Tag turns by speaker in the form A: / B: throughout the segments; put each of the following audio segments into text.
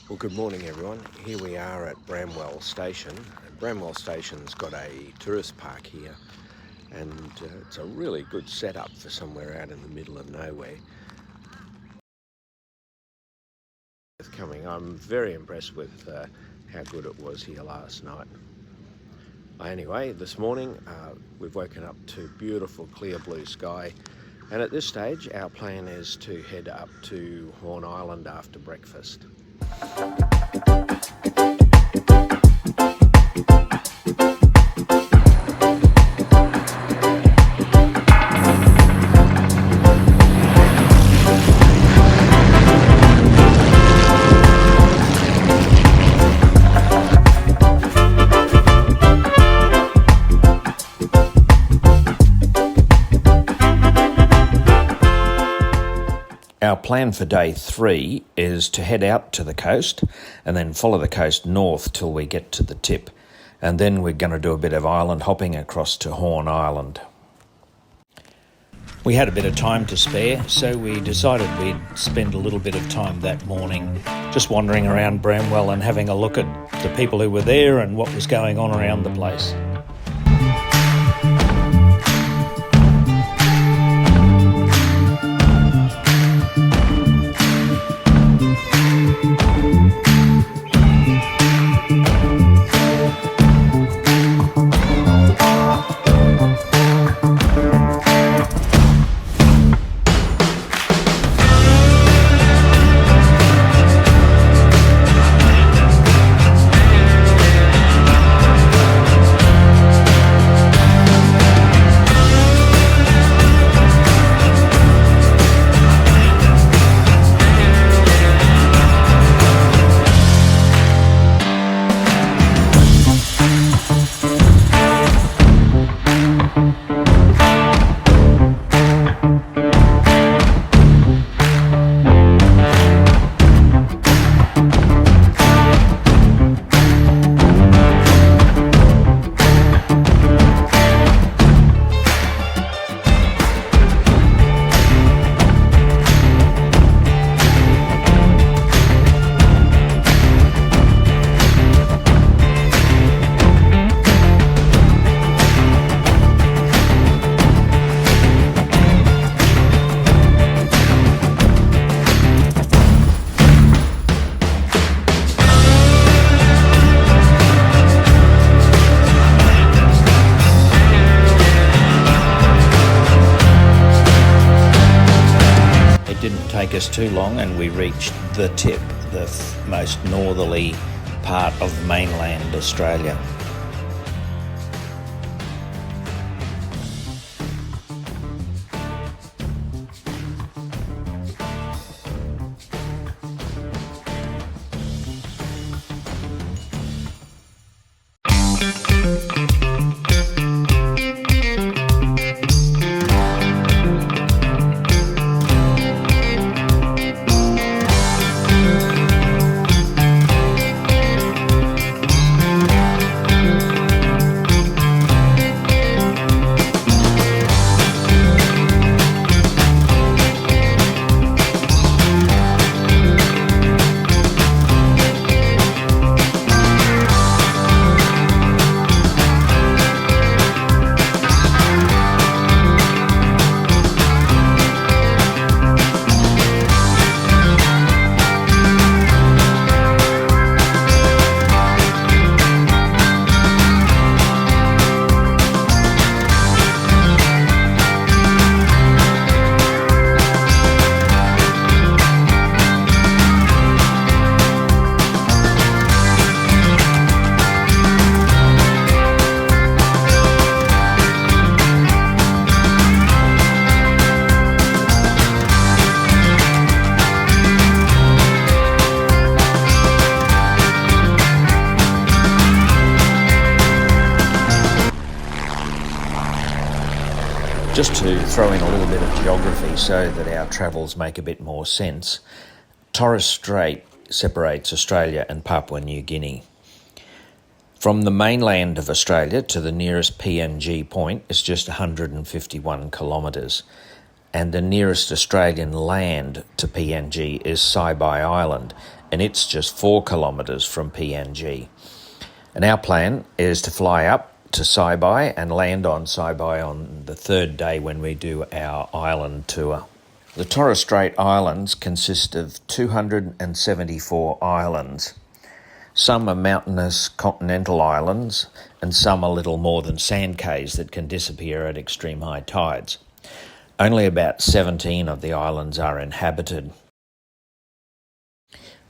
A: Well, good morning everyone. Here we are at Bramwell Station. Bramwell Station's got a tourist park here, and it's a really good setup for somewhere out in the middle of nowhere. I'm very impressed with how good it was here last night. Anyway, this morning we've woken up to beautiful clear blue sky, and at this stage our plan is to head up to Horn Island after breakfast. Our plan for day 3 is to head out to the coast and then follow the coast north till we get to the tip. And then we're going to do a bit of island hopping across to Horn Island. We had a bit of time to spare, so we decided we'd spend a little bit of time that morning just wandering around Bramwell and having a look at the people who were there and what was going on around the place. Didn't take us too long and we reached the tip, the most northerly part of mainland Australia. Just to throw in a little bit of geography so that our travels make a bit more sense, Torres Strait separates Australia and Papua New Guinea. From the mainland of Australia to the nearest PNG point is just 151 kilometres, and the nearest Australian land to PNG is Saibai Island, and it's just 4 kilometres from PNG. And our plan is to fly up to Saibai and land on Saibai on the third day when we do our island tour. The Torres Strait Islands consist of 274 islands. Some are mountainous continental islands, and some are little more than sand cays that can disappear at extreme high tides. Only about 17 of the islands are inhabited.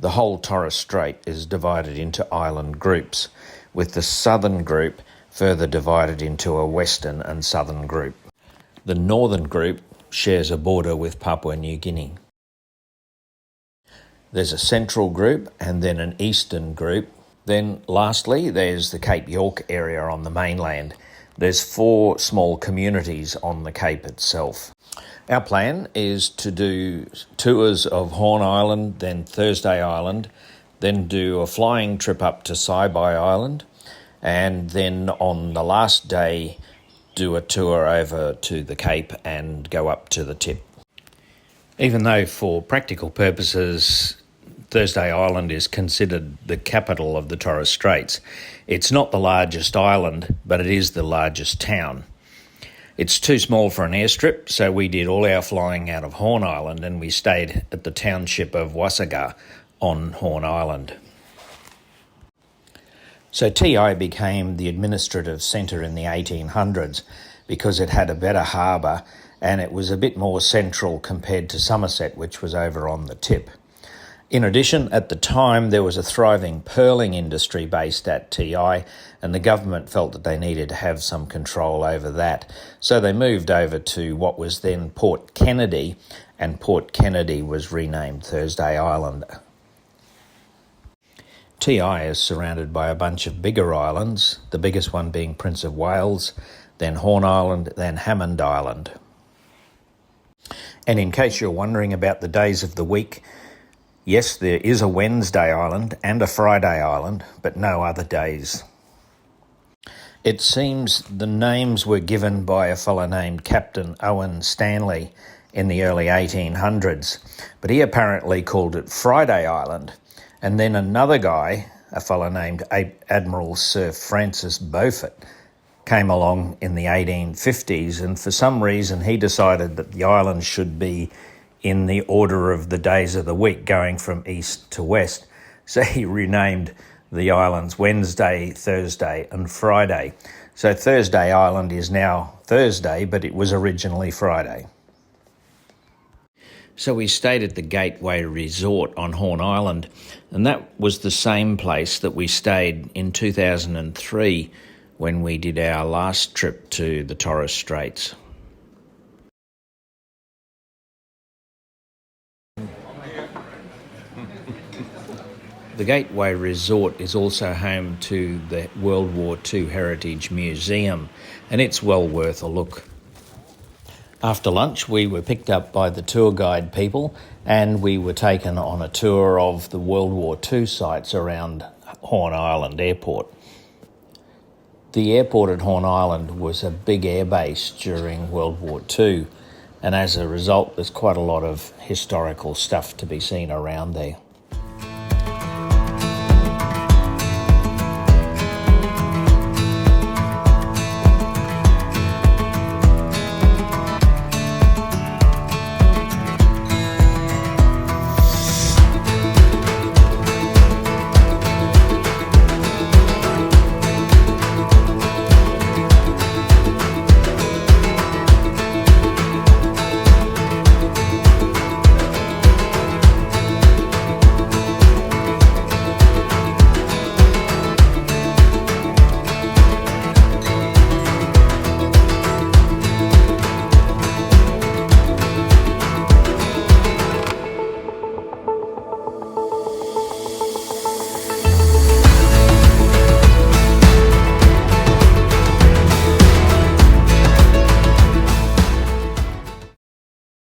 A: The whole Torres Strait is divided into island groups, with the southern group further divided into a western and southern group. The northern group shares a border with Papua New Guinea. There's a central group and then an eastern group. Then lastly, there's the Cape York area on the mainland. There's 4 small communities on the Cape itself. Our plan is to do tours of Horn Island, then Thursday Island, then do a flying trip up to Saibai Island, and then on the last day do a tour over to the Cape and go up to the tip. Even though for practical purposes Thursday Island is considered the capital of the Torres Straits, it's not the largest island, but it is the largest town. It's too small for an airstrip, so we did all our flying out of Horn Island and we stayed at the township of Wasaga on Horn Island. So TI became the administrative centre in the 1800s because it had a better harbour and it was a bit more central compared to Somerset, which was over on the tip. In addition, at the time there was a thriving pearling industry based at TI, and the government felt that they needed to have some control over that. So they moved over to what was then Port Kennedy, and Port Kennedy was renamed Thursday Island. TI is surrounded by a bunch of bigger islands, the biggest one being Prince of Wales, then Horn Island, then Hammond Island. And in case you're wondering about the days of the week, yes, there is a Wednesday Island and a Friday Island, but no other days. It seems the names were given by a fellow named Captain Owen Stanley in the early 1800s, but he apparently called it Friday Island. And then another guy, a fellow named Admiral Sir Francis Beaufort, came along in the 1850s, and for some reason he decided that the island should be in the order of the days of the week, going from east to west. So he renamed the islands Wednesday, Thursday and Friday. So Thursday Island is now Thursday, but it was originally Friday. So we stayed at the Gateway Resort on Horn Island, and that was the same place that we stayed in 2003 when we did our last trip to the Torres Straits. The Gateway Resort is also home to the World War II Heritage Museum, and it's well worth a look. After lunch, we were picked up by the tour guide people and we were taken on a tour of the World War II sites around Horn Island Airport. The airport at Horn Island was a big airbase during World War II, and as a result, there's quite a lot of historical stuff to be seen around there.